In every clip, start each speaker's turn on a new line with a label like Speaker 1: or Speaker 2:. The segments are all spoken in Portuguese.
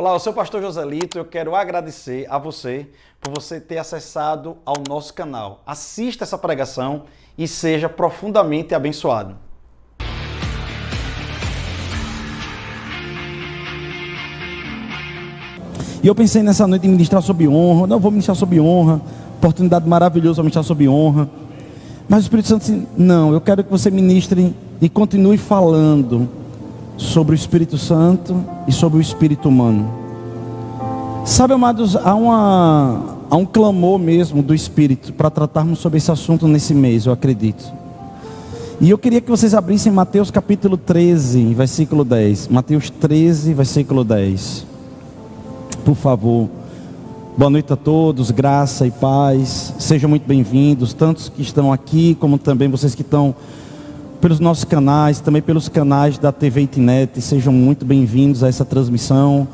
Speaker 1: Olá, eu sou o pastor Joselito. Eu quero agradecer a você por você ter acessado ao nosso canal. Assista essa pregação e seja profundamente abençoado.
Speaker 2: E eu pensei nessa noite em ministrar sobre honra. Não, vou ministrar sobre honra. Oportunidade maravilhosa para ministrar sobre honra. Mas o Espírito Santo disse, não, eu quero que você ministre e continue falando sobre o Espírito Santo e sobre o Espírito humano. Sabe, amados, há um clamor mesmo do Espírito para tratarmos sobre esse assunto nesse mês, eu acredito. E eu queria que vocês abrissem Mateus capítulo 13, versículo 10. Mateus 13, versículo 10. Por favor. Boa noite a todos, graça e paz. Sejam muito bem-vindos, tantos que estão aqui, como também vocês que estão pelos nossos canais, também pelos canais da TV Itinet. Sejam muito bem-vindos a essa transmissão.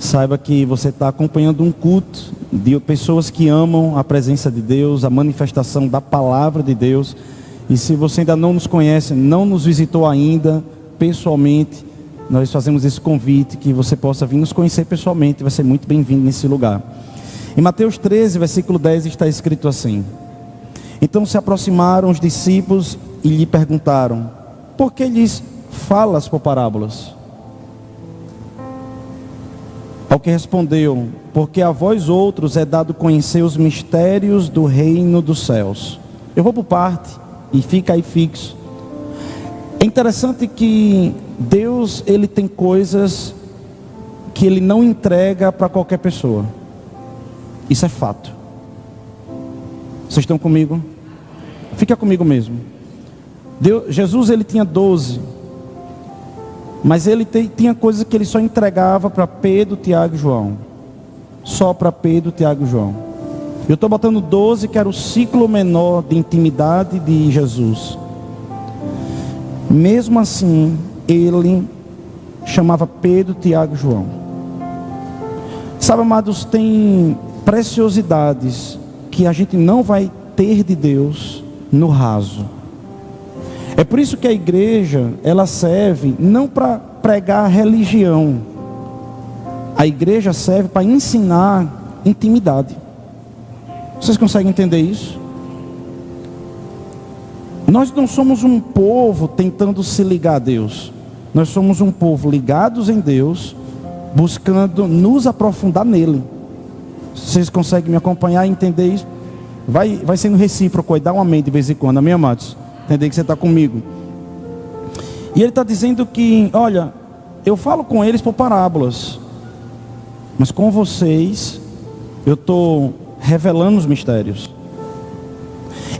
Speaker 2: Saiba que você está acompanhando um culto de pessoas que amam a presença de Deus, a manifestação da palavra de Deus. E se você ainda não nos conhece, não nos visitou ainda pessoalmente, nós fazemos esse convite que você possa vir nos conhecer pessoalmente. Vai ser muito bem-vindo nesse lugar. Em Mateus 13, versículo 10 está escrito assim: então se aproximaram os discípulos e lhe perguntaram, por que lhes falas por parábolas? Ao que respondeu, porque a vós outros é dado conhecer os mistérios do reino dos céus. Eu vou por parte e fica aí fixo. É interessante que Deus, ele tem coisas que ele não entrega para qualquer pessoa. Isso é fato. Vocês estão comigo? Fica comigo mesmo. Jesus, ele tinha 12. Mas ele tinha coisas que ele só entregava para Pedro, Tiago e João. Só para Pedro, Tiago e João. Eu estou botando 12, que era o ciclo menor de intimidade de Jesus. Mesmo assim, ele chamava Pedro, Tiago e João. Sabe, amados, tem preciosidades que a gente não vai ter de Deus no raso. É por isso que a igreja, ela serve não para pregar religião. A igreja serve para ensinar intimidade. Vocês conseguem entender isso? Nós não somos um povo tentando se ligar a Deus. Nós somos um povo ligados em Deus, buscando nos aprofundar nele. Vocês conseguem me acompanhar e entender isso? Vai sendo recíproco, dá um amém de vez em quando, amém, amados? Entender que você está comigo. E ele está dizendo que, olha, eu falo com eles por parábolas, mas com vocês eu estou revelando os mistérios.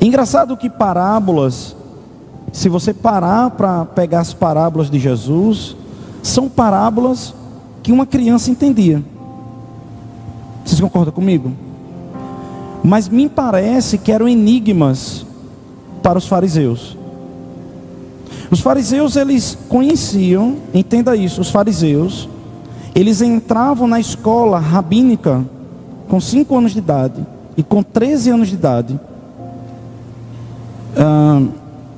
Speaker 2: Engraçado que parábolas, se você parar para pegar as parábolas de Jesus, são parábolas que uma criança entendia. Vocês concordam comigo? Mas me parece que eram enigmas para os fariseus. Os fariseus, eles conheciam, entenda isso, os fariseus, eles entravam na escola rabínica com 5 anos de idade e com 13 anos de idade.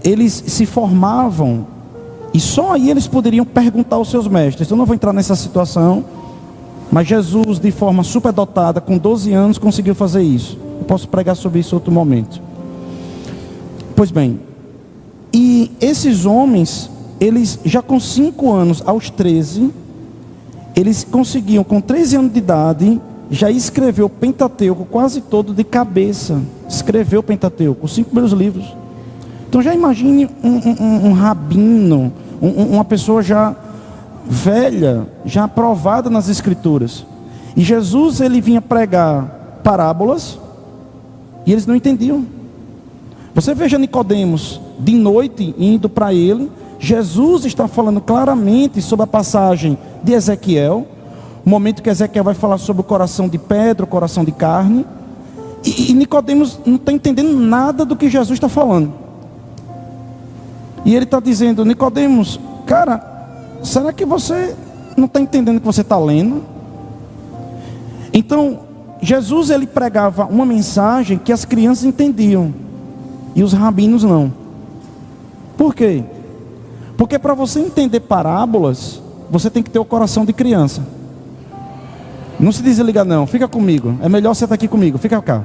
Speaker 2: Eles se formavam e só aí eles poderiam perguntar aos seus mestres. Eu não vou entrar nessa situação, mas Jesus, de forma superdotada, com 12 anos, conseguiu fazer isso. Eu posso pregar sobre isso em outro momento. Pois bem, e esses homens, eles já com 5 anos aos 13, eles conseguiam, com 13 anos de idade, já escrever o Pentateuco quase todo de cabeça. Escreveu o Pentateuco, os 5 primeiros livros. Então já imagine um rabino, uma pessoa já velha, já aprovada nas escrituras. E Jesus, ele vinha pregar parábolas e eles não entendiam. Você veja Nicodemos de noite indo para ele. Jesus está falando claramente sobre a passagem de Ezequiel, o momento que Ezequiel vai falar sobre o coração de pedra, o coração de carne. E Nicodemos não está entendendo nada do que Jesus está falando. E ele está dizendo, Nicodemos, cara, será que você não está entendendo o que você está lendo? Então, Jesus, ele pregava uma mensagem que as crianças entendiam e os rabinos não. Por quê? Porque para você entender parábolas, você tem que ter o coração de criança. Não se desliga não, fica comigo. É melhor você estar aqui comigo, fica cá.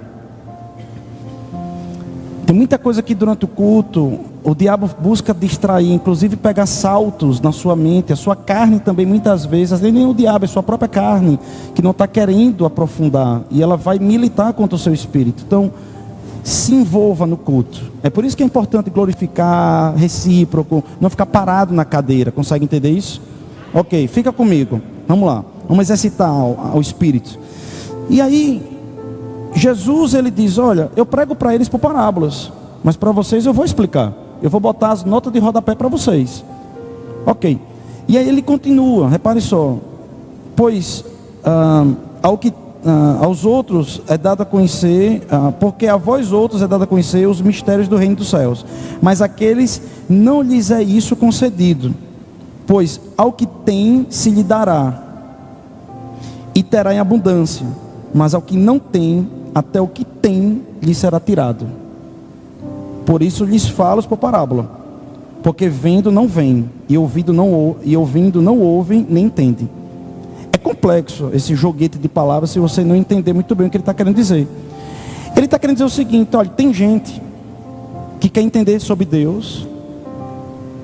Speaker 2: Tem muita coisa que durante o culto o diabo busca distrair, inclusive pegar saltos na sua mente. A sua carne também muitas vezes, às vezes nem o diabo, é a sua própria carne que não está querendo aprofundar, e ela vai militar contra o seu espírito. Então se envolva no culto. É por isso que é importante glorificar, recíproco, não ficar parado na cadeira. Consegue entender isso? Ok, fica comigo, vamos lá, vamos exercitar o espírito. E aí Jesus, ele diz, olha, eu prego para eles por parábolas, mas para vocês eu vou explicar. Eu vou botar as notas de rodapé para vocês. Ok. E aí ele continua, repare só. Pois aos outros é dado a conhecer, porque a vós outros é dado a conhecer os mistérios do reino dos céus. Mas àqueles não lhes é isso concedido. Pois ao que tem se lhe dará, e terá em abundância. Mas ao que não tem, até o que tem lhe será tirado. Por isso lhes falo por parábola, porque vendo não veem, e ouvindo não ouvem, nem entendem. É complexo esse joguete de palavras se você não entender muito bem o que ele está querendo dizer. Ele está querendo dizer o seguinte: olha, tem gente que quer entender sobre Deus,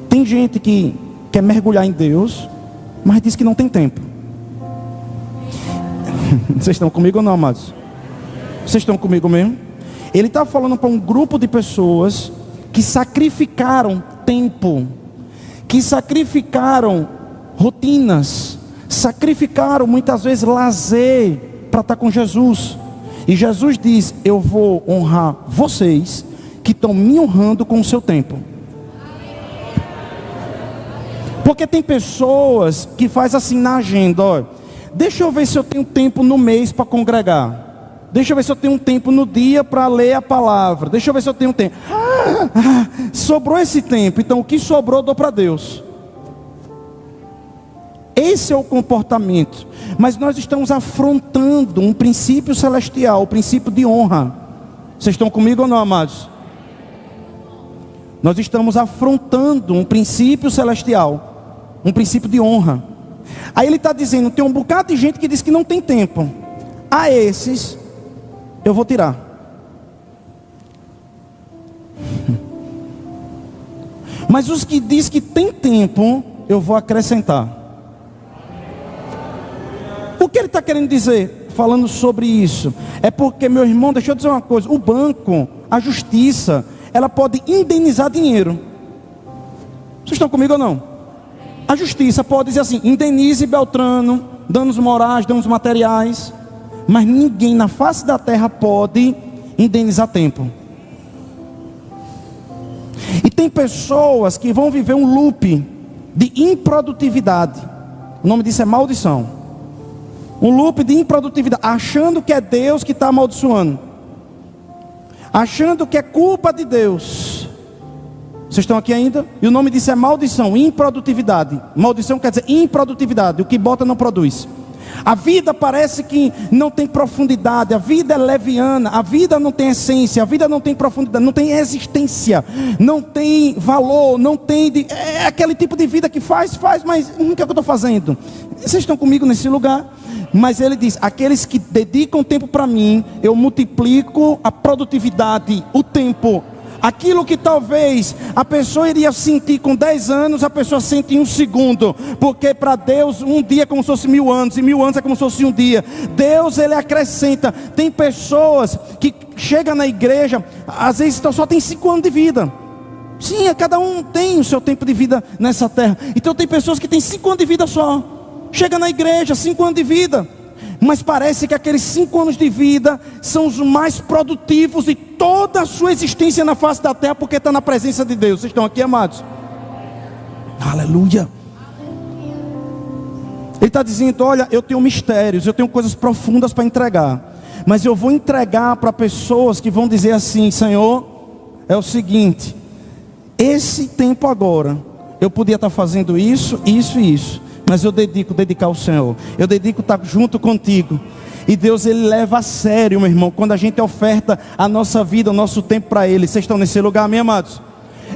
Speaker 2: tem gente que quer mergulhar em Deus, mas diz que não tem tempo. Vocês estão comigo ou não, amados? Vocês estão comigo mesmo? Ele está falando para um grupo de pessoas que sacrificaram tempo, que sacrificaram rotinas, sacrificaram muitas vezes lazer para estar com Jesus. E Jesus diz: eu vou honrar vocês que estão me honrando com o seu tempo. Porque tem pessoas que faz assim na agenda, ó, deixa eu ver se eu tenho tempo no mês para congregar. Deixa eu ver se eu tenho um tempo no dia para ler a palavra. Deixa eu ver se eu tenho um tempo. Sobrou esse tempo, então o que sobrou eu dou para Deus. Esse é o comportamento. Mas nós estamos afrontando um princípio celestial, o princípio de honra. Vocês estão comigo ou não, amados? Nós estamos afrontando um princípio celestial, um princípio de honra. Aí ele está dizendo, tem um bocado de gente que diz que não tem tempo. A esses eu vou tirar. Mas os que diz que tem tempo, eu vou acrescentar. O que ele está querendo dizer falando sobre isso? É porque, meu irmão, deixa eu dizer uma coisa: o banco, a justiça, ela pode indenizar dinheiro. Vocês estão comigo ou não? A justiça pode dizer assim: indenize Beltrano, danos morais, danos materiais. Mas ninguém na face da terra pode indenizar tempo. E tem pessoas que vão viver um loop de improdutividade. O nome disso é maldição. Um loop de improdutividade, achando que é Deus que está amaldiçoando, achando que é culpa de Deus. Vocês estão aqui ainda? E o nome disso é maldição, improdutividade. Maldição quer dizer improdutividade, o que bota não produz. A vida parece que não tem profundidade, a vida é leviana, a vida não tem essência, a vida não tem profundidade, não tem existência, não tem valor, não tem... É aquele tipo de vida que faz, mas o que é que eu estou fazendo? Vocês estão comigo nesse lugar? Mas ele diz, aqueles que dedicam tempo para mim, eu multiplico a produtividade, o tempo. Aquilo que talvez a pessoa iria sentir com 10 anos, a pessoa sente em um segundo. Porque para Deus um dia é como se fosse 1000 anos, e 1000 anos é como se fosse um dia. Deus, ele acrescenta. Tem pessoas que chegam na igreja, às vezes só tem 5 anos de vida. Sim, cada um tem o seu tempo de vida nessa terra. Então tem pessoas que têm 5 anos de vida só. Chega na igreja, 5 anos de vida. Mas parece que aqueles 5 anos de vida são os mais produtivos de toda a sua existência na face da terra, porque está na presença de Deus. Vocês estão aqui, amados? Aleluia. Ele está dizendo, olha, eu tenho mistérios, eu tenho coisas profundas para entregar. Mas eu vou entregar para pessoas que vão dizer assim, Senhor, é o seguinte, esse tempo agora, eu podia estar fazendo isso, isso e isso. Mas eu dedicar ao Senhor. Eu dedico estar junto contigo. E Deus, ele leva a sério, meu irmão, quando a gente oferta a nossa vida, o nosso tempo para Ele. Vocês estão nesse lugar, meus amados?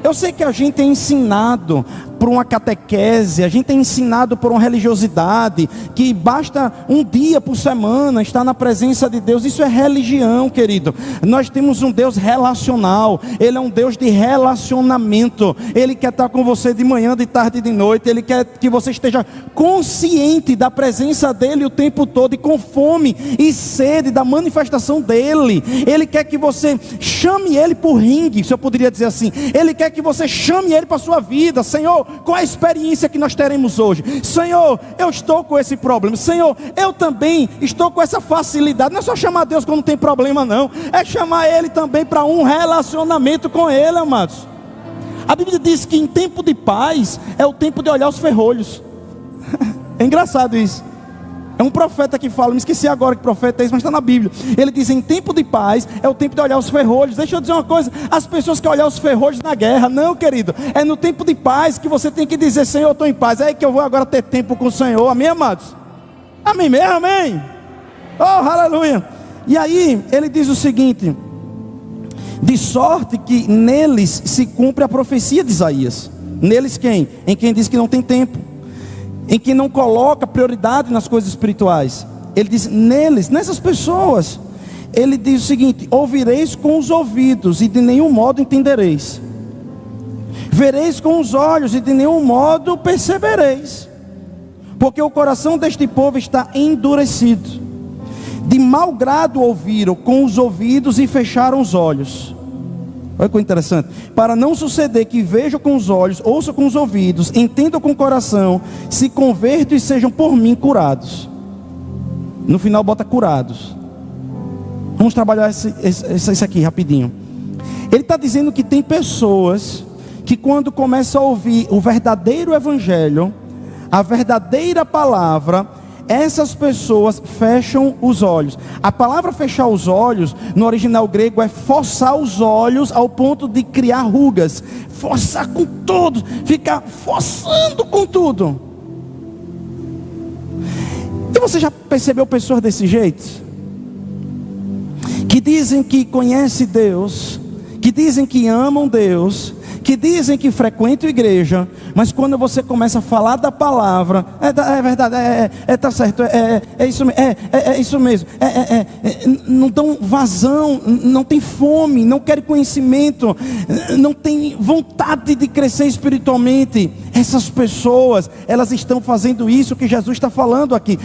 Speaker 2: Eu sei que a gente é ensinado por uma catequese, a gente é ensinado por uma religiosidade, que basta um dia por semana estar na presença de Deus. Isso é religião, querido. Nós temos um Deus relacional, Ele é um Deus de relacionamento. Ele quer estar com você de manhã, de tarde e de noite. Ele quer que você esteja consciente da presença dEle o tempo todo, e com fome e sede da manifestação dEle. Ele quer que você chame Ele por ringue, se eu poderia dizer assim. Ele quer que você chame Ele para a sua vida. Senhor, qual é a experiência que nós teremos hoje? Senhor, eu estou com esse problema. Senhor, eu também estou com essa facilidade. Não é só chamar Deus quando tem problema, não. É chamar Ele também para um relacionamento com Ele, amados. A Bíblia diz que em tempo de paz é o tempo de olhar os ferrolhos. É engraçado isso. É um profeta que fala, me esqueci agora que profeta é esse, mas está na Bíblia. Ele diz, em tempo de paz é o tempo de olhar os ferrolhos. Deixa eu dizer uma coisa, as pessoas querem olhar os ferrolhos na guerra. Não, querido, é no tempo de paz que você tem que dizer, Senhor, eu estou em paz. É aí que eu vou agora ter tempo com o Senhor. Amém, amados? Amém mesmo, amém? Oh, aleluia. E aí, ele diz o seguinte: de sorte que neles se cumpre a profecia de Isaías. Neles quem? Em quem diz que não tem tempo, em quem não coloca prioridade nas coisas espirituais. Ele diz, neles, nessas pessoas, ele diz o seguinte: ouvireis com os ouvidos e de nenhum modo entendereis, vereis com os olhos e de nenhum modo percebereis, porque o coração deste povo está endurecido. De mau grado ouviram com os ouvidos e fecharam os olhos. Olha que interessante. Para não suceder que vejam com os olhos, ouçam com os ouvidos, entendam com o coração, se convertam e sejam por mim curados. No final bota curados. Vamos trabalhar isso aqui rapidinho. Ele está dizendo que tem pessoas que quando começam a ouvir o verdadeiro evangelho, a verdadeira palavra, essas pessoas fecham os olhos. A palavra fechar os olhos, no original grego, é forçar os olhos ao ponto de criar rugas. Forçar com tudo, ficar forçando com tudo. E você já percebeu pessoas desse jeito? Que dizem que conhecem Deus, que dizem que amam Deus, que dizem que frequentam a igreja, mas quando você começa a falar da palavra, é verdade, tá certo, é isso mesmo, não dão vazão, não tem fome, não querem conhecimento, não tem vontade de crescer espiritualmente. Essas pessoas, elas estão fazendo isso que Jesus está falando aqui,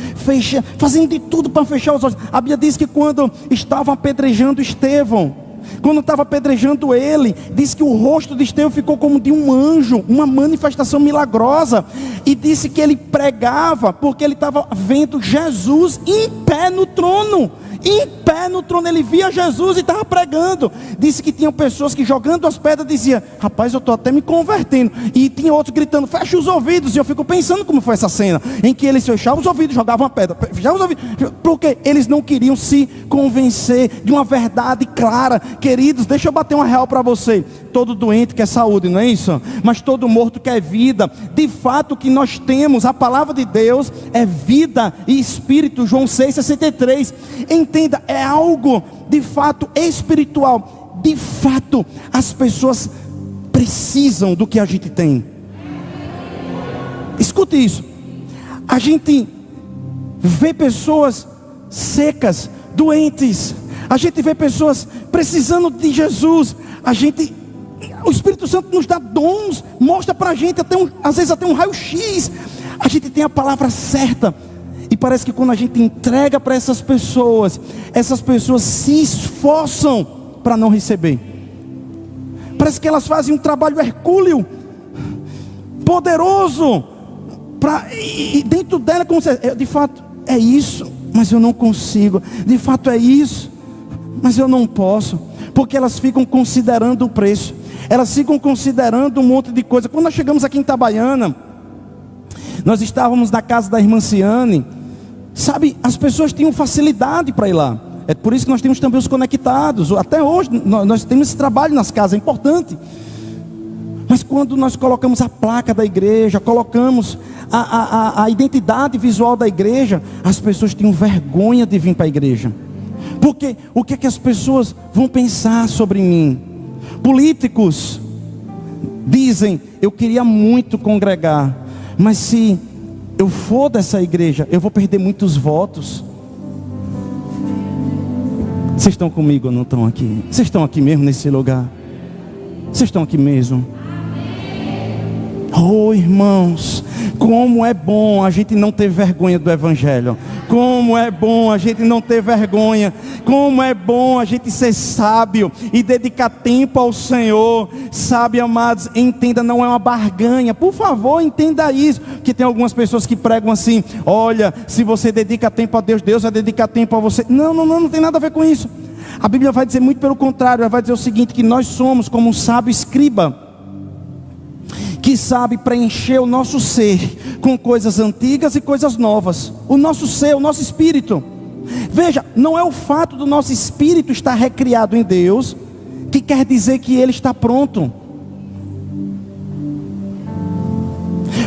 Speaker 2: fazendo de tudo para fechar os olhos. A Bíblia diz que quando estavam apedrejando Estevão, quando estava apedrejando ele, diz que o rosto de Estevão ficou como de um anjo, uma manifestação milagrosa. E disse que ele pregava porque ele estava vendo Jesus em pé no trono. Em pé no trono, ele via Jesus e estava pregando. Disse que tinham pessoas que jogando as pedras diziam, rapaz, eu estou até me convertendo. E tinha outros gritando, fecha os ouvidos. E eu fico pensando como foi essa cena, em que eles fechavam os ouvidos, jogavam a pedra, fechavam os ouvidos, porque eles não queriam se convencer de uma verdade clara. Queridos, deixa eu bater uma real para você. Todo doente quer saúde, não é isso? Mas todo morto quer vida. De fato, o que nós temos, a palavra de Deus é vida e espírito. João 6,63. Entenda, é algo de fato espiritual. De fato, as pessoas precisam do que a gente tem. Escute isso. A gente vê pessoas secas, doentes. A gente vê pessoas precisando de Jesus. O Espírito Santo nos dá dons, mostra para a gente, às vezes até um raio-x. A gente tem a palavra certa. E parece que quando a gente entrega para essas pessoas se esforçam para não receber. Parece que elas fazem um trabalho hercúleo, poderoso, e dentro dela, de fato, é isso, mas eu não consigo. De fato é isso, mas eu não posso. Porque elas ficam considerando o preço, elas ficam considerando um monte de coisa. Quando nós chegamos aqui em Itabaiana, nós estávamos na casa da irmã Ciane. Sabe, as pessoas tinham facilidade para ir lá. É por isso que nós temos também os conectados. Até hoje nós temos esse trabalho nas casas, é importante. Mas quando nós colocamos a placa da igreja, colocamos a identidade visual da igreja, as pessoas tinham vergonha de vir para a igreja. Porque o que é que as pessoas vão pensar sobre mim? Políticos dizem: eu queria muito congregar, mas se eu for dessa igreja, eu vou perder muitos votos. Vocês estão comigo ou não estão aqui? Vocês estão aqui mesmo nesse lugar? Vocês estão aqui mesmo? Oh, irmãos, como é bom a gente não ter vergonha do Evangelho. Como é bom a gente não ter vergonha. Como é bom a gente ser sábio e dedicar tempo ao Senhor. Sabe, amados, entenda, não é uma barganha. Por favor, entenda isso. Porque tem algumas pessoas que pregam assim: olha, se você dedica tempo a Deus, Deus vai dedicar tempo a você. Não tem nada a ver com isso. A Bíblia vai dizer muito pelo contrário. Ela vai dizer o seguinte: que nós somos como um sábio escriba, que sabe preencher o nosso ser com coisas antigas e coisas novas. O nosso ser, o nosso espírito. Veja, não é o fato do nosso espírito estar recriado em Deus que quer dizer que ele está pronto.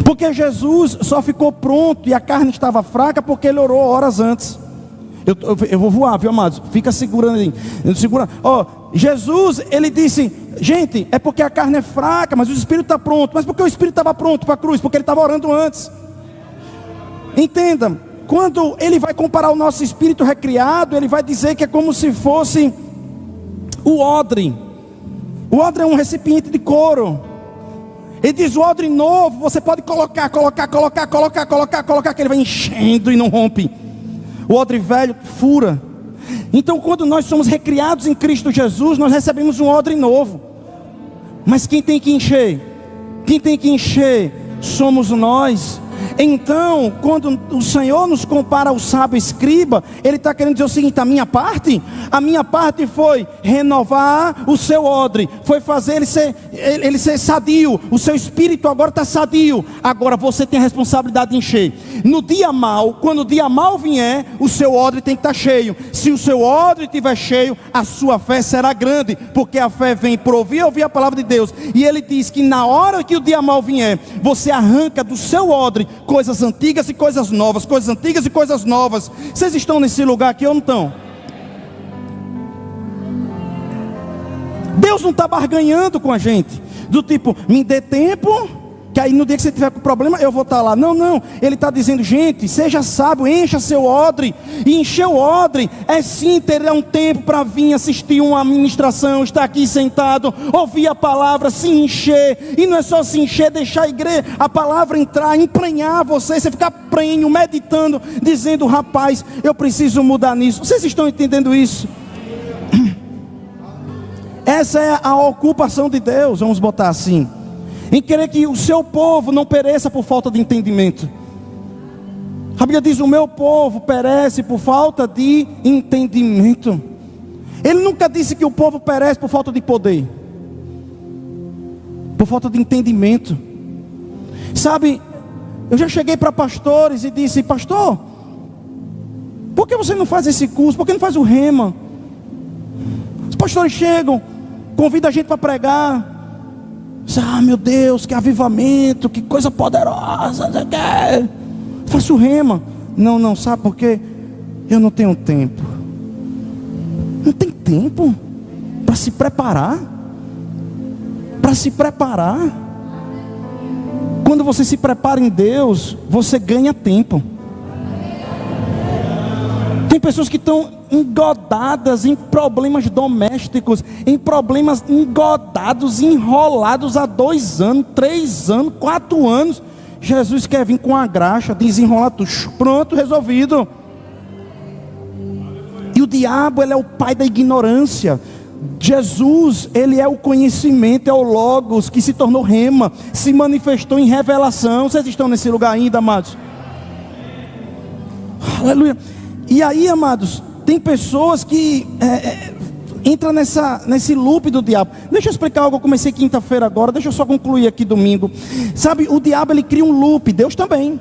Speaker 2: Porque Jesus só ficou pronto e a carne estava fraca porque ele orou horas antes. Eu vou voar, viu, amados? Fica segurando aí. Jesus, ele disse: gente, é porque a carne é fraca, mas o espírito está pronto. Mas porque o espírito estava pronto para a cruz? Porque ele estava orando antes. Entenda, quando ele vai comparar o nosso espírito recriado, ele vai dizer que é como se fosse o odre. O odre é um recipiente de couro. Ele diz: o odre novo, você pode colocar, que ele vai enchendo e não rompe. O odre velho fura. Então, quando nós somos recriados em Cristo Jesus, nós recebemos um odre novo. Mas quem tem que encher? Quem tem que encher somos nós. Então, quando o Senhor nos compara ao sábio escriba, Ele está querendo dizer o seguinte: a minha parte foi renovar o seu odre, foi fazer ele ser sadio. O seu espírito agora está sadio. Agora você tem a responsabilidade de encher. No dia mau, quando o dia mau vier, o seu odre tem que estar cheio. Se o seu odre estiver cheio, a sua fé será grande, porque a fé vem por ouvir a palavra de Deus. E Ele diz que na hora que o dia mau vier, você arranca do seu odre coisas antigas e coisas novas, coisas antigas e coisas novas. Vocês estão nesse lugar aqui ou não estão? Deus não está barganhando com a gente, do tipo: me dê tempo, que aí no dia que você tiver com problema eu vou estar lá. Não, Ele está dizendo: gente, seja sábio, encha seu odre. E encher o odre é sim ter um tempo para vir assistir uma ministração, estar aqui sentado, ouvir a palavra, se encher. E não é só se encher, deixar a palavra entrar, emprenhar você ficar prenho, meditando, dizendo: rapaz, eu preciso mudar nisso. Vocês estão entendendo isso? Essa é a ocupação de Deus, vamos botar assim, em querer que o seu povo não pereça por falta de entendimento. A Bíblia diz: o meu povo perece por falta de entendimento. Ele nunca disse que o povo perece por falta de poder, por falta de entendimento. Sabe, eu já cheguei para pastores e disse: pastor, por que você não faz esse curso? Por que não faz o rema? Os pastores chegam, convidam a gente para pregar. Ah, meu Deus, que avivamento, que coisa poderosa. Faço o rema. Não, sabe por quê? Eu não tenho tempo. Não tem tempo para se preparar. Quando você se prepara em Deus, você ganha tempo. Tem pessoas que estão engodadas em problemas domésticos, em problemas engodados, enrolados há 2 anos, 3 anos, 4 anos. Jesus quer vir com a graxa, desenrolar tudo, pronto, resolvido. E o diabo, ele é o pai da ignorância. Jesus, ele é o conhecimento, é o Logos, que se tornou rema, se manifestou em revelação. Vocês estão nesse lugar ainda, amados? Aleluia. E aí, amados, tem pessoas que entram nesse loop do diabo. Deixa eu explicar algo. Eu comecei quinta-feira agora, deixa eu só concluir aqui domingo. Sabe, o diabo, ele cria um loop, Deus também.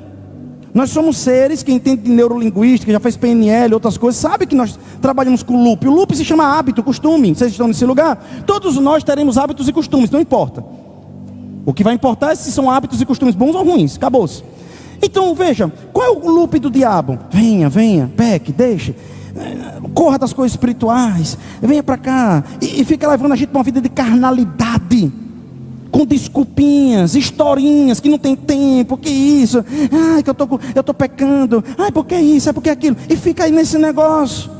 Speaker 2: Nós somos seres que entendem de neurolinguística, já fez PNL, outras coisas, sabe que nós trabalhamos com loop. O loop se chama hábito, costume. Vocês estão nesse lugar? Todos nós teremos hábitos e costumes, não importa. O que vai importar é se são hábitos e costumes bons ou ruins, acabou-se. Então veja, qual é o loop do diabo? Venha, peque, deixe, corra das coisas espirituais, venha para cá, e fica levando a gente para uma vida de carnalidade. com desculpinhas, historinhas, que não tem tempo, que isso, ai, que eu tô pecando, ai, por que isso, é porque aquilo, e fica aí nesse negócio.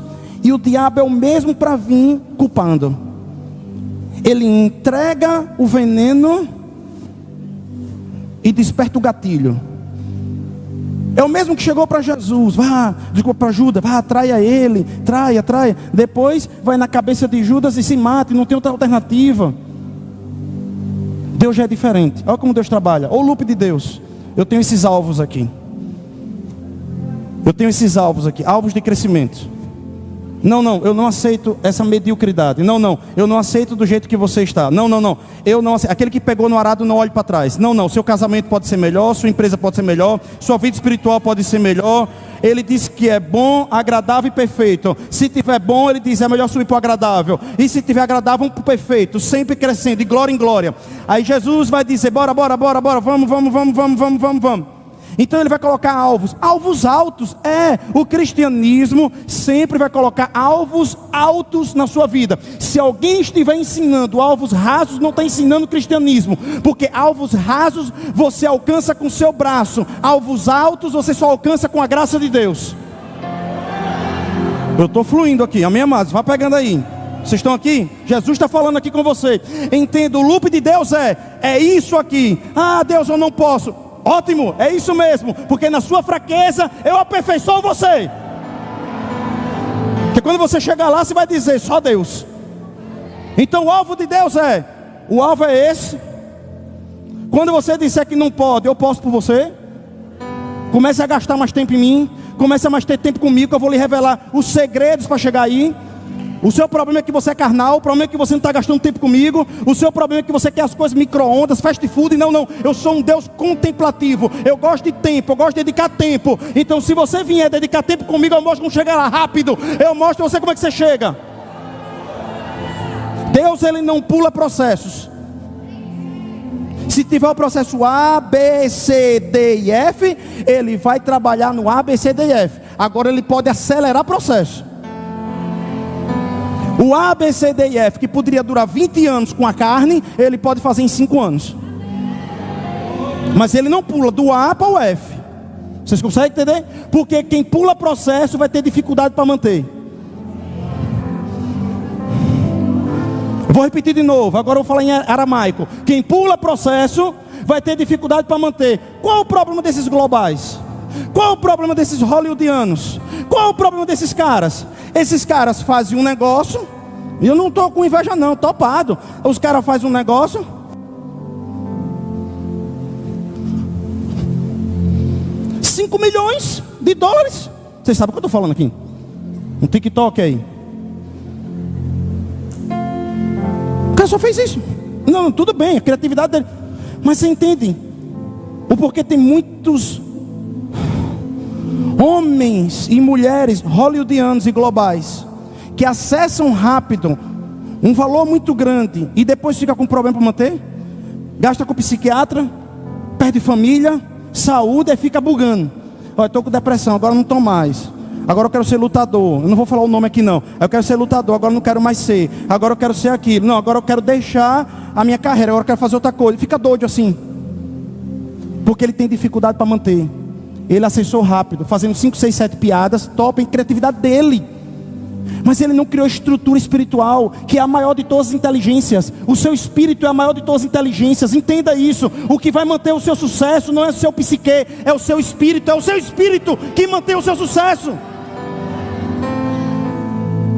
Speaker 2: E o diabo é o mesmo para vir culpando. Ele entrega o veneno e desperta o gatilho. É o mesmo que chegou para Jesus, para Judas, traia ele, traia. Depois vai na cabeça de Judas e se mata, e não tem outra alternativa. Deus já é diferente. Olha como Deus trabalha. Olha o loop de Deus. Eu tenho esses alvos aqui. Alvos de crescimento. Não, eu não aceito essa mediocridade. Não, eu não aceito do jeito que você está. Não, eu não aceito. Aquele que pegou no arado, não olhe para trás. Não, seu casamento pode ser melhor, sua empresa pode ser melhor, sua vida espiritual pode ser melhor. Ele diz que é bom, agradável e perfeito. Se tiver bom, ele diz, é melhor subir para o agradável. E se tiver agradável, vamos para o perfeito, sempre crescendo, de glória em glória. Aí Jesus vai dizer, bora, vamos. Então ele vai colocar alvos altos. O cristianismo sempre vai colocar alvos altos na sua vida. Se alguém estiver ensinando alvos rasos, não está ensinando o cristianismo, porque alvos rasos você alcança com o seu braço, alvos altos você só alcança com a graça de Deus. Eu estou fluindo aqui, amém, amados? Vai pegando aí. Vocês estão aqui? Jesus está falando aqui com você. Entenda, o loop de Deus é isso aqui. Deus, eu não posso. Ótimo, é isso mesmo, porque na sua fraqueza eu aperfeiçoo você. Porque quando você chegar lá, você vai dizer, só Deus. Então o alvo de Deus o alvo é esse. Quando você disser que não pode, eu posso por você. Comece a gastar mais tempo em mim, comece a mais ter tempo comigo, que eu vou lhe revelar os segredos para chegar aí. O seu problema é que você é carnal, o problema é que você não está gastando tempo comigo, o seu problema é que você quer as coisas micro-ondas, fast food. Não, eu sou um Deus contemplativo, eu gosto de tempo, eu gosto de dedicar tempo. Então se você vier dedicar tempo comigo, eu mostro como chegar lá rápido, eu mostro você como é que você chega. Deus, ele não pula processos. Se tiver o processo A, B, C, D e F, ele vai trabalhar no A, B, C, D e F. Agora ele pode acelerar o processo. O A, B, C, D e F, que poderia durar 20 anos com a carne, ele pode fazer em 5 anos. Mas ele não pula do A para o F. Vocês conseguem entender? Porque quem pula processo vai ter dificuldade para manter. Vou repetir de novo, agora eu vou falar em aramaico. Quem pula processo vai ter dificuldade para manter. Qual o problema desses globais? Qual o problema desses hollywoodianos? Qual o problema desses caras? Esses caras fazem um negócio, e eu não estou com inveja não, topado. Os caras fazem um negócio, $5 milhões. Vocês sabem o que eu estou falando aqui? Um TikTok aí. O cara só fez isso. Não, tudo bem, a criatividade dele. Mas você entende o porquê tem muitos homens e mulheres hollywoodianos e globais que acessam rápido um valor muito grande e depois fica com problema para manter? Gasta com psiquiatra, perde família, saúde e fica bugando. Olha, estou com depressão, agora não estou mais. Agora eu quero ser lutador. Eu não vou falar o nome aqui não. Eu quero ser lutador, agora eu não quero mais ser. Agora eu quero ser aquilo. Não, agora eu quero deixar a minha carreira, agora eu quero fazer outra coisa. Ele fica doido assim, porque ele tem dificuldade para manter. Ele acessou rápido, fazendo 5, 6, 7 piadas, top em criatividade dele. Mas ele não criou estrutura espiritual, que é a maior de todas as inteligências. O seu espírito é a maior de todas as inteligências. Entenda isso. O que vai manter o seu sucesso não é o seu psique, é o seu espírito. É o seu espírito que mantém o seu sucesso.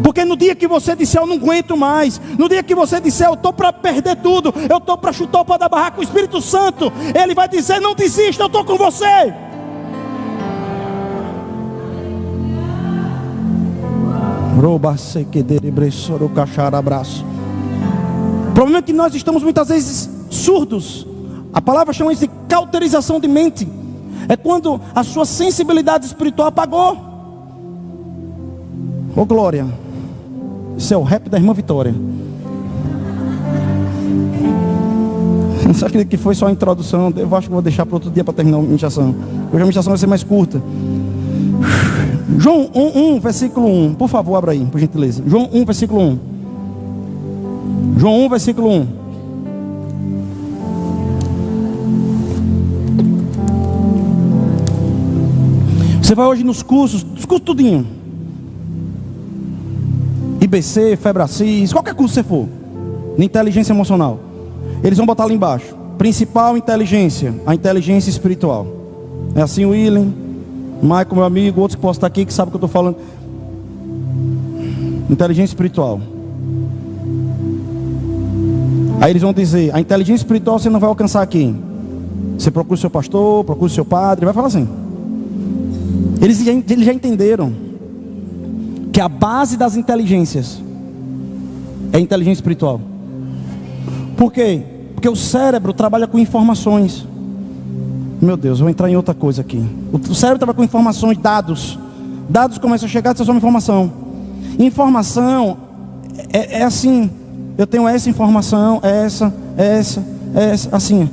Speaker 2: Porque no dia que você disser eu não aguento mais, no dia que você disser eu estou para perder tudo, eu estou para chutar o pau da barraca, o Espírito Santo, ele vai dizer não desista, eu estou com você. O problema é que nós estamos muitas vezes surdos. A palavra chama isso de cauterização de mente. É quando a sua sensibilidade espiritual apagou. Ô glória. Isso é o rap da irmã Vitória. Não sei que foi só a introdução. Eu acho que vou deixar para outro dia para terminar a ministração. Hoje a ministração vai ser mais curta. João 1, versículo 1. Por favor, abra aí, por gentileza. João 1, versículo 1. João 1, versículo 1. Você vai hoje nos cursos tudinho. IBC, Febracis, qualquer curso que você for, de inteligência emocional. Eles vão botar lá embaixo: principal inteligência, a inteligência espiritual. É assim, o William, Michael, meu amigo, outros que possam estar aqui, que sabem o que eu estou falando. Inteligência espiritual. Aí eles vão dizer: a inteligência espiritual você não vai alcançar aqui. Você procura o seu pastor, procura o seu padre, vai falar assim. Eles já entenderam que a base das inteligências é a inteligência espiritual. Por quê? Porque o cérebro trabalha com informações. Meu Deus, eu vou entrar em outra coisa aqui. O cérebro trabalha com informações, dados. Dados começam a chegar, você só uma informação. Informação é assim. Eu tenho essa informação, essa, assim.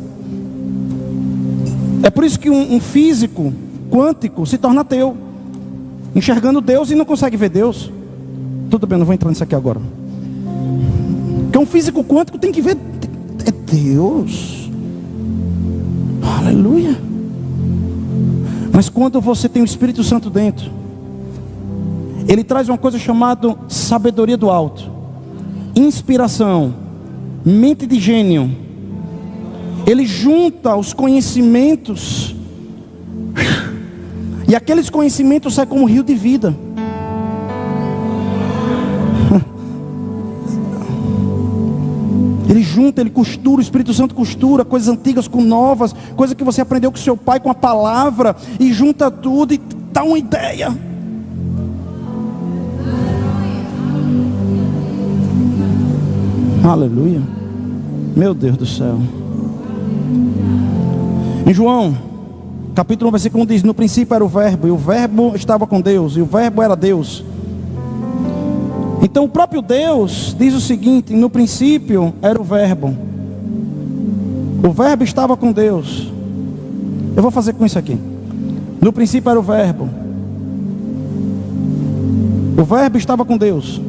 Speaker 2: É por isso que um físico quântico se torna ateu, enxergando Deus e não consegue ver Deus. Tudo bem, não vou entrar nisso aqui agora. Porque um físico quântico tem que ver é Deus. Aleluia. Mas quando você tem o Espírito Santo dentro, ele traz uma coisa chamada sabedoria do alto, inspiração, mente de gênio. Ele junta os conhecimentos, e aqueles conhecimentos saem como um rio de vida. Ele junta, ele costura, o Espírito Santo costura coisas antigas com novas, coisas que você aprendeu com seu pai, com a palavra, e junta tudo e dá uma ideia. Aleluia. Meu Deus do céu. Em João, capítulo 1, versículo 1 diz: no princípio era o verbo, e o verbo estava com Deus, e o verbo era Deus. Então o próprio Deus diz o seguinte: no princípio era o verbo estava com Deus. Eu vou fazer com isso aqui. No princípio era o verbo estava com Deus.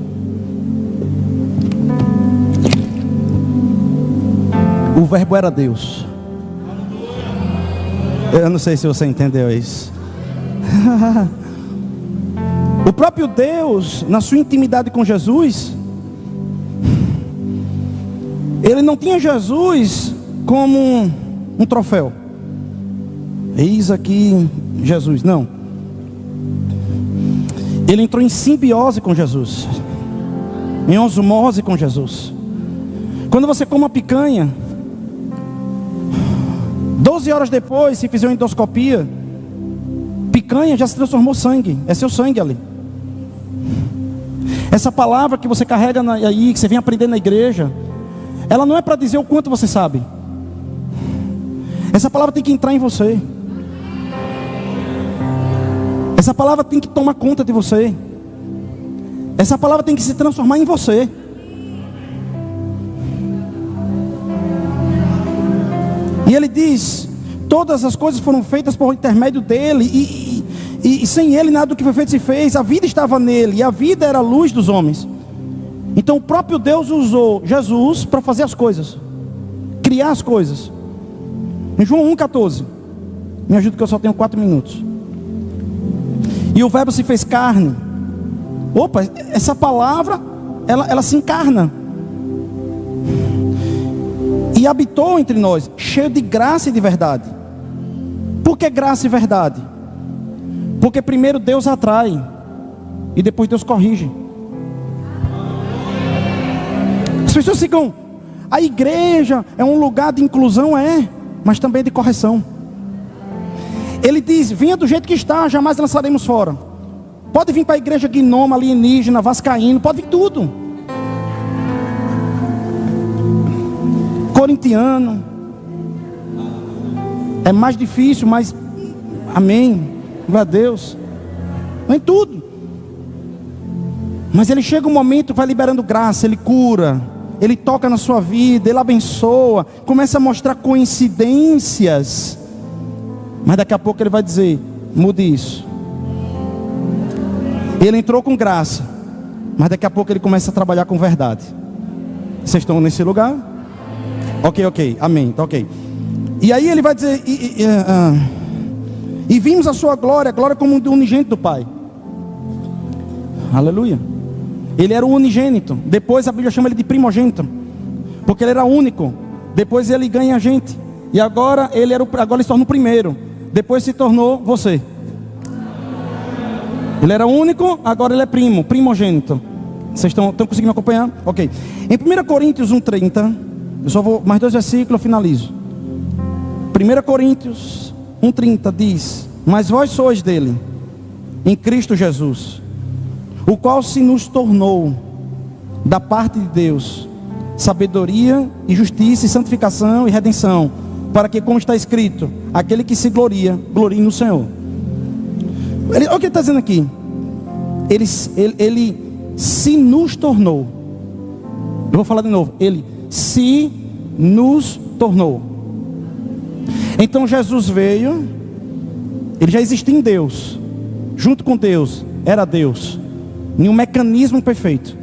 Speaker 2: O verbo era Deus. Eu não sei se você entendeu isso. O próprio Deus, na sua intimidade com Jesus, ele não tinha Jesus como um troféu. Eis aqui Jesus, não. Ele entrou em simbiose com Jesus, em osmose com Jesus. Quando você come uma picanha, 12 horas depois, se fizer uma endoscopia, picanha já se transformou em sangue. É seu sangue ali. Essa palavra que você carrega aí, que você vem aprender na igreja, ela não é para dizer o quanto você sabe. Essa palavra tem que entrar em você. Essa palavra tem que tomar conta de você. Essa palavra tem que se transformar em você. E ele diz: todas as coisas foram feitas por intermédio dele, e sem ele nada do que foi feito se fez. A vida estava nele, e a vida era a luz dos homens. Então o próprio Deus usou Jesus para fazer as coisas, criar as coisas. Em João 1,14, me ajuda que eu só tenho 4 minutos. E o verbo se fez carne. Opa, essa palavra ela se encarna e habitou entre nós, cheio de graça e de verdade. Por que graça e verdade? Porque primeiro Deus atrai e depois Deus corrige. As pessoas ficam: a igreja é um lugar de inclusão, mas também de correção. Ele diz: venha do jeito que está, jamais lançaremos fora. Pode vir para a igreja gnoma, alienígena, vascaíno, pode vir tudo. Corintiano. É mais difícil, mas amém, glória a Deus. Vem tudo. Mas ele chega um momento que vai liberando graça, ele cura, ele toca na sua vida, ele abençoa, começa a mostrar coincidências. Mas daqui a pouco ele vai dizer: mude isso. Ele entrou com graça, mas daqui a pouco ele começa a trabalhar com verdade. Vocês estão nesse lugar? Ok, amém, tá ok. E aí ele vai dizer: E vimos a sua glória, a glória como do unigênito do Pai. Aleluia. Ele era o unigênito. Depois a Bíblia chama ele de primogênito, porque ele era único. Depois ele ganha a gente. E agora agora ele se torna o primeiro. Depois se tornou você. Ele era único, agora ele é primogênito. Vocês estão conseguindo me acompanhar? Ok. Em 1 Coríntios 1,30, eu só vou mais 2 versículos, eu finalizo. 1 Coríntios 1,30 diz: mas vós sois dele, em Cristo Jesus, o qual se nos tornou, da parte de Deus, sabedoria e justiça e santificação e redenção, para que, como está escrito, aquele que se gloria, glorie no Senhor. Olha o que ele está dizendo aqui. Ele se nos tornou. Eu vou falar de novo. Ele se nos tornou. Então Jesus veio. Ele já existia em Deus. Junto com Deus, era Deus, em um mecanismo perfeito.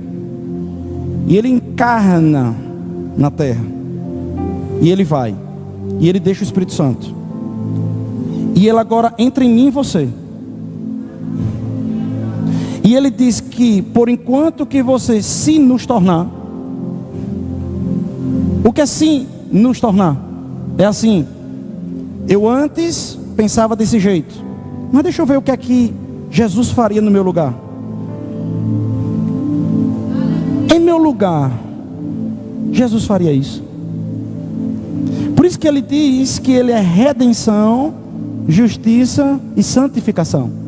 Speaker 2: E ele encarna na terra. E ele vai. E ele deixa o Espírito Santo. E ele agora entra em mim e você. E ele diz que por enquanto que você se nos tornar. O que é se nos tornar? É assim: eu antes pensava desse jeito, mas deixa eu ver o que é que Jesus faria no meu lugar. Em meu lugar, Jesus faria isso. Por isso que ele diz que ele é redenção, justiça e santificação.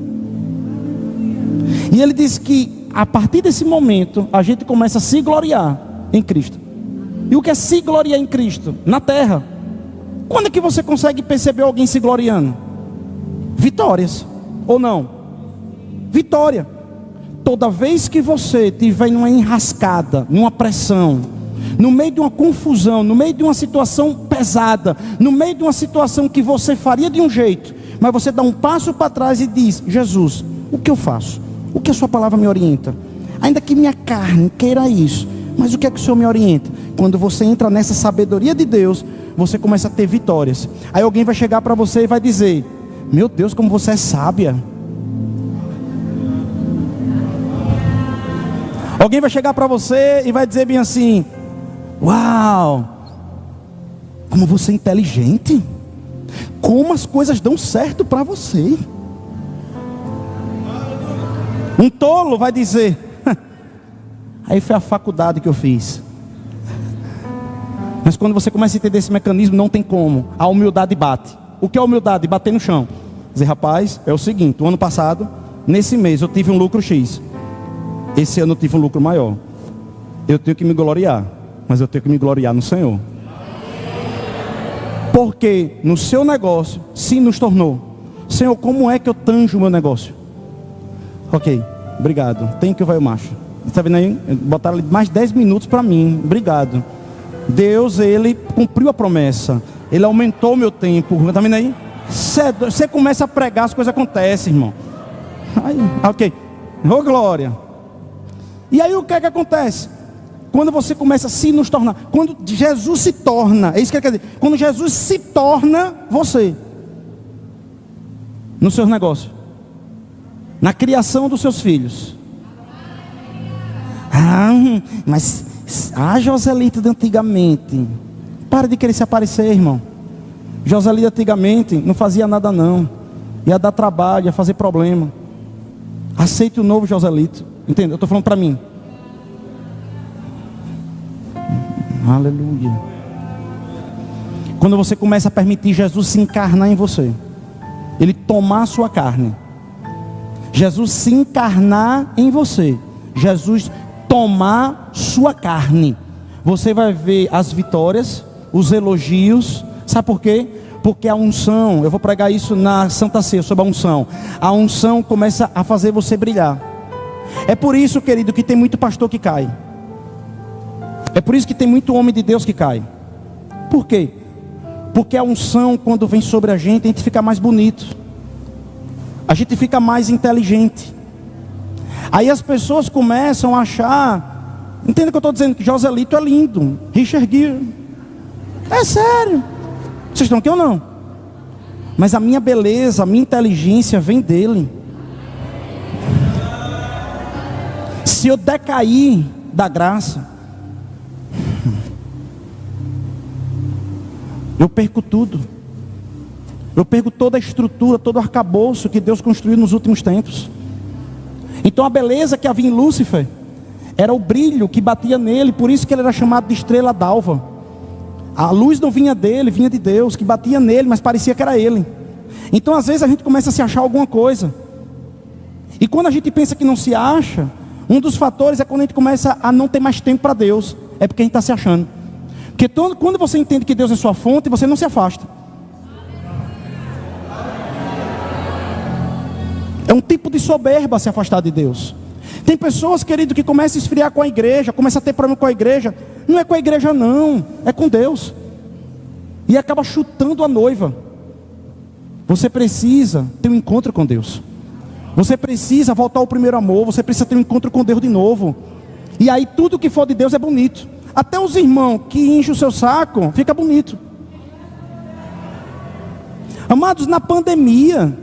Speaker 2: E ele diz que a partir desse momento a gente começa a se gloriar em Cristo. E o que é se gloriar em Cristo? Na terra. Quando é que você consegue perceber alguém se gloriando? Vitórias, ou não? Vitória. Toda vez que você estiver em uma enrascada, numa pressão, no meio de uma confusão, no meio de uma situação pesada, no meio de uma situação que você faria de um jeito, mas você dá um passo para trás e diz: Jesus, o que eu faço? O que a sua palavra me orienta? Ainda que minha carne queira isso, mas o que é que o Senhor me orienta? Quando você entra nessa sabedoria de Deus, você começa a ter vitórias. Aí alguém vai chegar para você e vai dizer: meu Deus, como você é sábia. Alguém vai chegar para você e vai dizer bem assim: uau, como você é inteligente. Como as coisas dão certo para você. Um tolo vai dizer: aí foi a faculdade que eu fiz. Mas quando você começa a entender esse mecanismo, não tem como. A humildade bate. O que é humildade? Bater no chão. Dizer: rapaz, é o seguinte, o ano passado, nesse mês eu tive um lucro X. Esse ano eu tive um lucro maior. Eu tenho que me gloriar. Mas eu tenho que me gloriar no Senhor. Porque no seu negócio se nos tornou: Senhor, como é que eu tanjo o meu negócio? Ok, obrigado. Tem que vai o macho. Está vendo aí? Botaram mais 10 minutos para mim. Obrigado. Deus, ele cumpriu a promessa. Ele aumentou o meu tempo. Está vendo aí? Você começa a pregar, as coisas acontecem, irmão. Aí, ok. Ô glória. E aí o que é que acontece? Quando você começa a se nos tornar. Quando Jesus se torna. É isso que ele quer dizer. Quando Jesus se torna você. No seu negócio. Na criação dos seus filhos. Mas a Joselita de antigamente. Para de querer se aparecer, irmão. Joselita antigamente não fazia nada não. Ia dar trabalho, ia fazer problema. Aceite o novo Joselito. Entende? Eu estou falando para mim. Aleluia. Quando você começa a permitir Jesus se encarnar em você. Ele tomar a sua carne. Jesus se encarnar em você. Jesus tomar sua carne. Você vai ver as vitórias, os elogios. Sabe por quê? Porque a unção, eu vou pregar isso na Santa Ceia sobre a unção. A unção começa a fazer você brilhar. É por isso, querido, que tem muito pastor que cai. É por isso que tem muito homem de Deus que cai. Por quê? Porque a unção, quando vem sobre a gente fica mais bonito. A gente fica mais inteligente. Aí as pessoas começam a achar. Entenda o que eu estou dizendo? Que Joselito é lindo. Richard Gere. É sério. Vocês estão aqui ou não? mas a minha beleza, a minha inteligência vem dele. Se eu decair da graça, eu perco tudo. Eu perco toda a estrutura, todo o arcabouço que Deus construiu nos últimos tempos. Então a beleza que havia em Lúcifer era o brilho que batia nele, por isso que ele era chamado de estrela d'alva. A luz não vinha dele, vinha de Deus, que batia nele, mas parecia que era ele. Então às vezes a gente começa a se achar alguma coisa. E quando a gente pensa que não se acha, um dos fatores é quando a gente começa a não ter mais tempo para Deus. É porque a gente está se achando. Porque quando você entende que Deus é sua fonte, você não se afasta. É um tipo de soberba se afastar de Deus. Tem pessoas, querido, que começam a esfriar com a igreja, começam a ter problema com a igreja. Não é com a igreja não, é com Deus. E acaba chutando a noiva. Você precisa ter um encontro com Deus. Você precisa voltar ao primeiro amor. Você precisa ter um encontro com Deus de novo. E aí tudo que for de Deus é bonito. Até os irmãos que enchem o seu saco, fica bonito. Amados, na pandemia,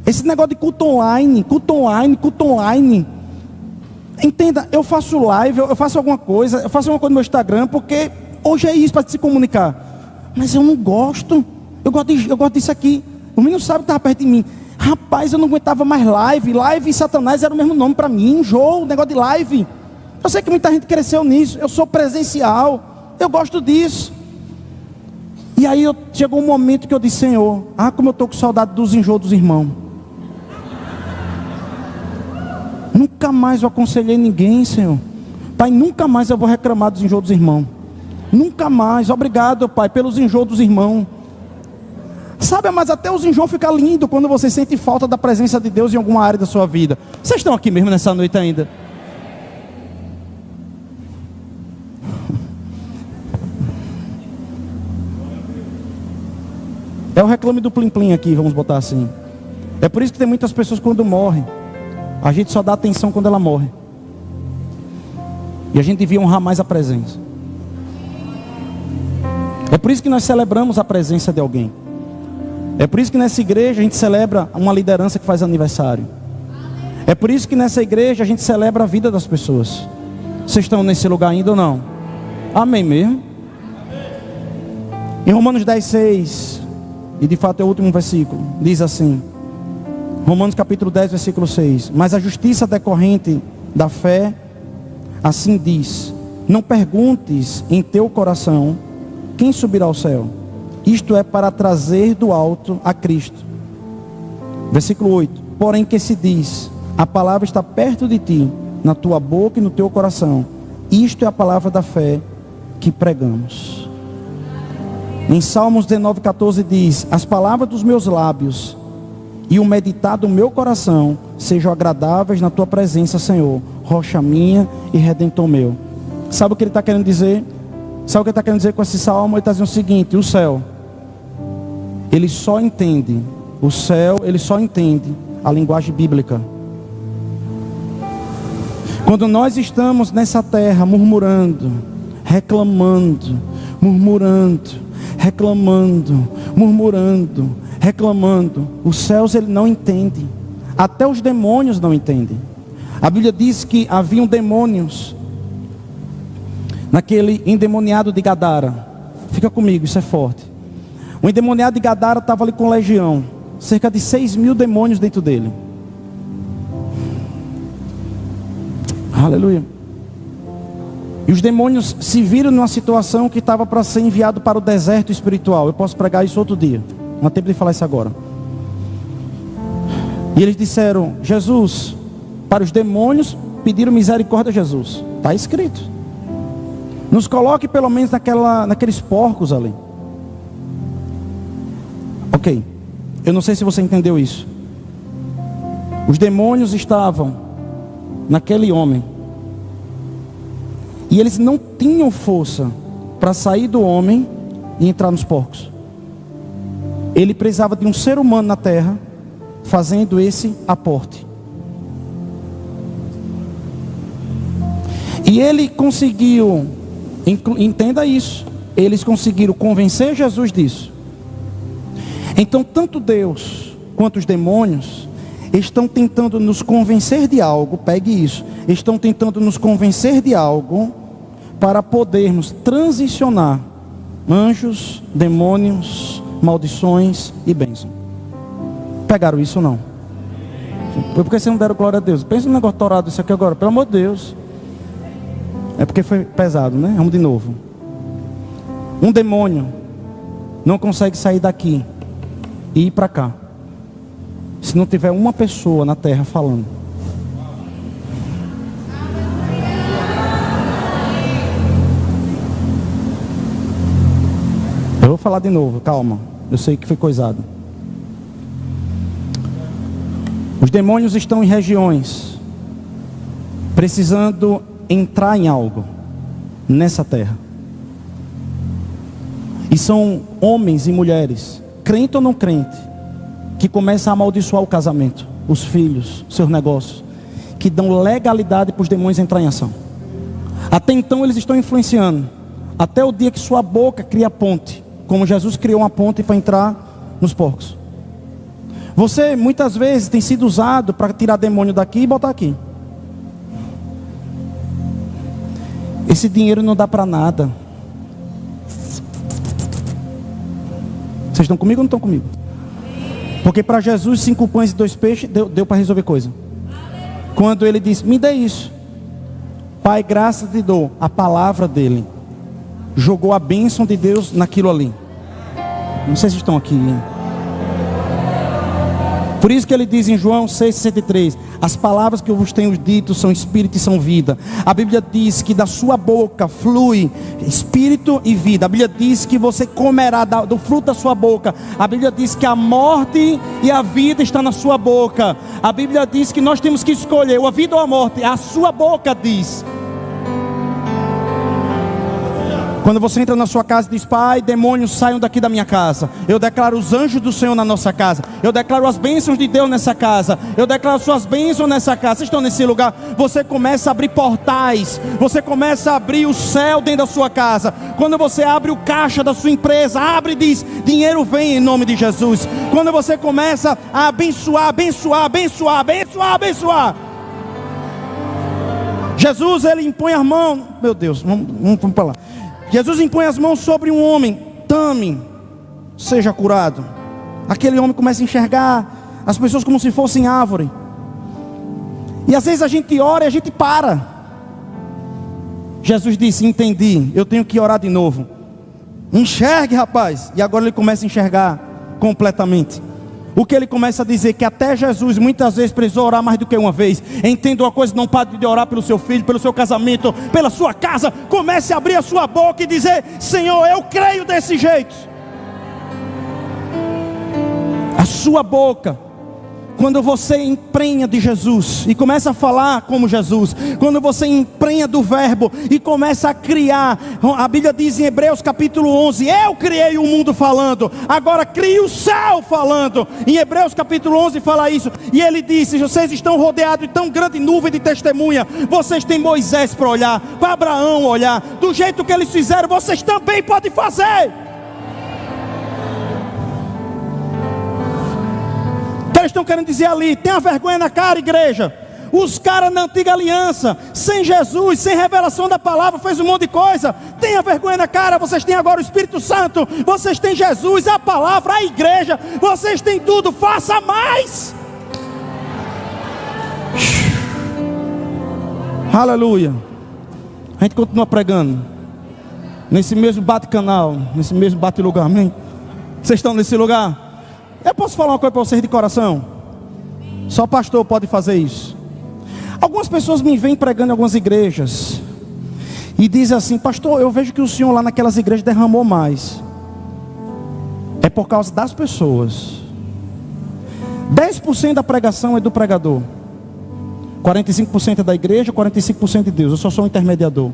Speaker 2: esse negócio de culto online. Entenda, eu faço live, eu faço alguma coisa no meu Instagram, porque hoje é isso para se comunicar. Mas eu não gosto. Eu gosto disso aqui. O menino sabe que estava perto de mim. Rapaz, eu não aguentava mais live. Live e Satanás era o mesmo nome para mim. Enjoo, negócio de live. Eu sei que muita gente cresceu nisso. Eu sou presencial. Eu gosto disso. E aí chegou um momento que eu disse: Senhor, como eu estou com saudade dos enjoos dos irmãos. Nunca mais eu aconselhei ninguém, Senhor. Pai, nunca mais eu vou reclamar dos enjoos dos irmãos. Nunca mais. Obrigado, Pai, pelos enjoos dos irmãos. Sabe, mas até os enjoos ficam lindos quando você sente falta da presença de Deus em alguma área da sua vida. Vocês estão aqui mesmo nessa noite ainda? É o reclame do plim-plim aqui, vamos botar assim. É por isso que tem muitas pessoas quando morrem, a gente só dá atenção quando ela morre. E a gente devia honrar mais a presença. É por isso que nós celebramos a presença de alguém. É por isso que nessa igreja a gente celebra uma liderança que faz aniversário. É por isso que nessa igreja a gente celebra a vida das pessoas. Vocês estão nesse lugar ainda ou não? Amém mesmo? Em Romanos 10:6, e de fato é o último versículo, diz assim, Romanos capítulo 10, versículo 6: Mas a justiça decorrente da fé, assim diz: Não perguntes em teu coração quem subirá ao céu. Isto é para trazer do alto a Cristo. Versículo 8: Porém que se diz: A palavra está perto de ti, na tua boca e no teu coração. Isto é a palavra da fé que pregamos. Em Salmos 19:14 diz: As palavras dos meus lábios e o meditar do meu coração sejam agradáveis na tua presença, Senhor, rocha minha e redentor meu. Sabe o que ele está querendo dizer? Sabe o que ele está querendo dizer com esse salmo? Ele está dizendo o seguinte: o céu, ele só entende, o céu, ele só entende a linguagem bíblica. Quando nós estamos nessa terra murmurando, reclamando, reclamando, os céus ele não entende. Até os demônios não entendem. A Bíblia diz que haviam demônios naquele endemoniado de Gadara. Fica comigo, isso é forte. O endemoniado de Gadara estava ali com legião, cerca de 6.000 demônios dentro dele. Aleluia. E os demônios se viram numa situação que estava para ser enviado para o deserto espiritual. Eu posso pregar isso outro dia, não há tempo de falar isso agora. E eles disseram: Jesus, para os demônios pediram misericórdia a Jesus. Está escrito. Nos coloque pelo menos naqueles porcos ali. Ok, eu não sei se você entendeu isso. Os demônios estavam naquele homem, e eles não tinham força para sair do homem e entrar nos porcos. Ele precisava de um ser humano na terra fazendo esse aporte. E ele conseguiu, entenda isso, eles conseguiram convencer Jesus disso. Então, tanto Deus quanto os demônios estão tentando nos convencer de algo, pegue isso, estão tentando nos convencer de algo para podermos transicionar anjos, demônios, maldições e bênção. Pegaram isso ou não? Foi porque vocês não deram glória a Deus. Pensa no negócio torado isso aqui agora, pelo amor de Deus. É porque foi pesado, né? Vamos de novo. Um demônio não consegue sair daqui e ir para cá se não tiver uma pessoa na terra falando. Eu vou falar de novo, calma. Eu sei que foi coisado. Os demônios estão em regiões precisando entrar em algo nessa terra. E são homens e mulheres, crente ou não crente, que começam a amaldiçoar o casamento, os filhos, seus negócios, que dão legalidade para os demônios entrar em ação. Até então eles estão influenciando, até o dia que sua boca cria ponte, como Jesus criou uma ponte para entrar nos porcos. Você muitas vezes tem sido usado para tirar demônio daqui e botar aqui. Esse dinheiro não dá para nada. Vocês estão comigo ou não estão comigo? Porque para Jesus 5 pães e 2 peixes deu para resolver coisa. Quando ele disse, me dê isso, Pai, graças te dou. A palavra dele jogou a bênção de Deus naquilo ali. Não sei se estão aqui. Por isso que ele diz em João 6,63, as palavras que eu vos tenho dito são espírito e são vida. A Bíblia diz que da sua boca flui espírito e vida. A Bíblia diz que você comerá do fruto da sua boca. A Bíblia diz que a morte e a vida está na sua boca. A Bíblia diz que nós temos que escolher ou a vida ou a morte. A sua boca diz. Quando você entra na sua casa e diz, Pai, demônios saiam daqui da minha casa. Eu declaro os anjos do Senhor na nossa casa. Eu declaro as bênçãos de Deus nessa casa. Eu declaro suas bênçãos nessa casa. Vocês estão nesse lugar? Você começa a abrir portais. Você começa a abrir o céu dentro da sua casa. Quando você abre o caixa da sua empresa, abre e diz, dinheiro vem em nome de Jesus. Quando você começa a abençoar, abençoar, abençoar, abençoar, abençoar. Jesus, ele impõe as mãos. Meu Deus, vamos para lá. Jesus impõe as mãos sobre um homem, tame, seja curado. Aquele homem começa a enxergar as pessoas como se fossem árvore. E às vezes a gente ora e a gente para. Jesus disse, entendi, eu tenho que orar de novo. Enxergue, rapaz. E agora ele começa a enxergar completamente. O que ele começa a dizer que até Jesus muitas vezes precisou orar mais do que uma vez. Entenda uma coisa, não pare de orar pelo seu filho, pelo seu casamento, pela sua casa. Comece a abrir a sua boca e dizer, Senhor, eu creio desse jeito. A sua boca, quando você emprenha de Jesus e começa a falar como Jesus, quando você emprenha do verbo e começa a criar, a Bíblia diz em Hebreus capítulo 11, eu criei o mundo falando, agora crie o céu falando. Em Hebreus capítulo 11 fala isso, e ele disse, vocês estão rodeados de tão grande nuvem de testemunha, vocês têm Moisés para olhar, para Abraão olhar, do jeito que eles fizeram, vocês também podem fazer. Eles estão querendo dizer ali, tenha vergonha na cara, igreja. Os caras na antiga aliança, sem Jesus, sem revelação da palavra, fez um monte de coisa. Tenha vergonha na cara, vocês têm agora o Espírito Santo, vocês têm Jesus, a palavra, a igreja, vocês têm tudo, faça mais. Aleluia. A gente continua pregando nesse mesmo bate-canal, nesse mesmo bate-lugar, amém? Vocês estão nesse lugar? Eu posso falar uma coisa para vocês de coração? Só pastor pode fazer isso. Algumas pessoas me vêm pregando em algumas igrejas e dizem assim, pastor, eu vejo que o senhor lá naquelas igrejas derramou mais. É por causa das pessoas. 10% da pregação é do pregador, 45% é da igreja, 45% de Deus. Eu só sou um intermediador.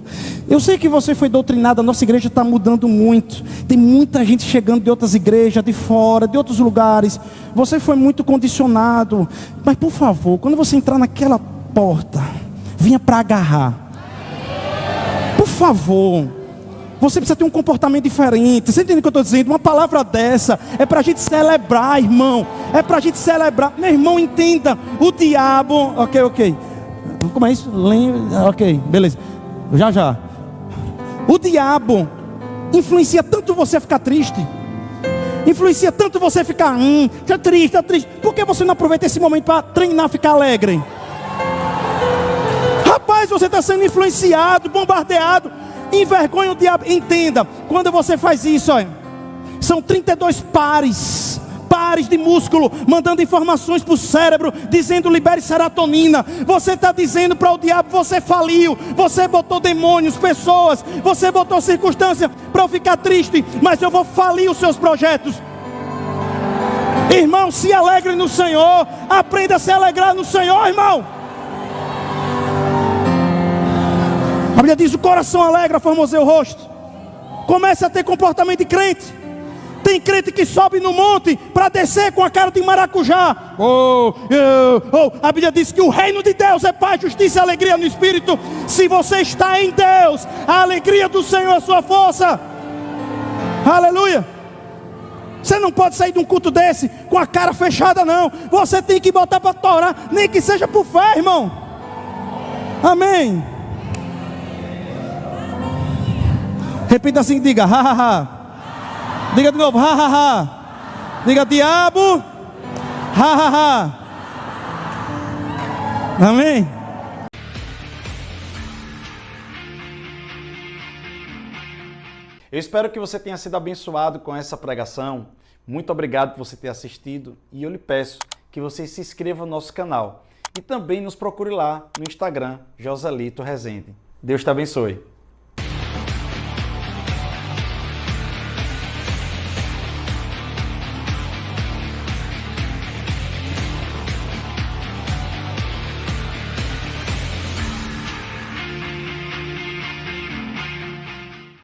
Speaker 2: Eu sei que você foi doutrinado. A nossa igreja está mudando muito. Tem muita gente chegando de outras igrejas, de fora, de outros lugares. Você foi muito condicionado. Mas por favor, quando você entrar naquela porta, venha para agarrar. Por favor, Você precisa ter um comportamento diferente. Você entende o que eu estou dizendo? Uma palavra dessa é para a gente celebrar, irmão. É para a gente celebrar. Meu irmão, entenda. O diabo... Ok. Como é isso? Ok, beleza. Já. O diabo influencia tanto você ficar triste. Influencia tanto você ficar tá triste. Por que você não aproveita esse momento para treinar, ficar alegre? Rapaz, você está sendo influenciado, bombardeado. Envergonha o diabo. Entenda, quando você faz isso, olha, são 32 pares de músculo, mandando informações para o cérebro, dizendo libere serotonina. Você está dizendo para o diabo, você faliu, você botou demônios, pessoas, você botou circunstância para eu ficar triste, mas eu vou falir os seus projetos. Irmão, se alegre no Senhor, aprenda a se alegrar no Senhor, irmão. A Bíblia diz, o coração alegra, formoseia o rosto. Comece a ter comportamento de crente. Tem crente que sobe no monte para descer com a cara de maracujá. A Bíblia diz que o reino de Deus é paz, justiça e alegria no Espírito. Se você está em Deus, a alegria do Senhor é a sua força. Aleluia. Você não pode sair de um culto desse com a cara fechada, não. Você tem que botar para torar, nem que seja por fé, irmão. Amém. Repita assim, diga, ha, ha, ha. Diga de novo, ha, ha, ha. Diga, diabo, ha, ha, ha. Amém.
Speaker 1: Eu espero que você tenha sido abençoado com essa pregação. Muito obrigado por você ter assistido. E eu lhe peço que você se inscreva no nosso canal. E também nos procure lá no Instagram, Joselito Rezende. Deus te abençoe.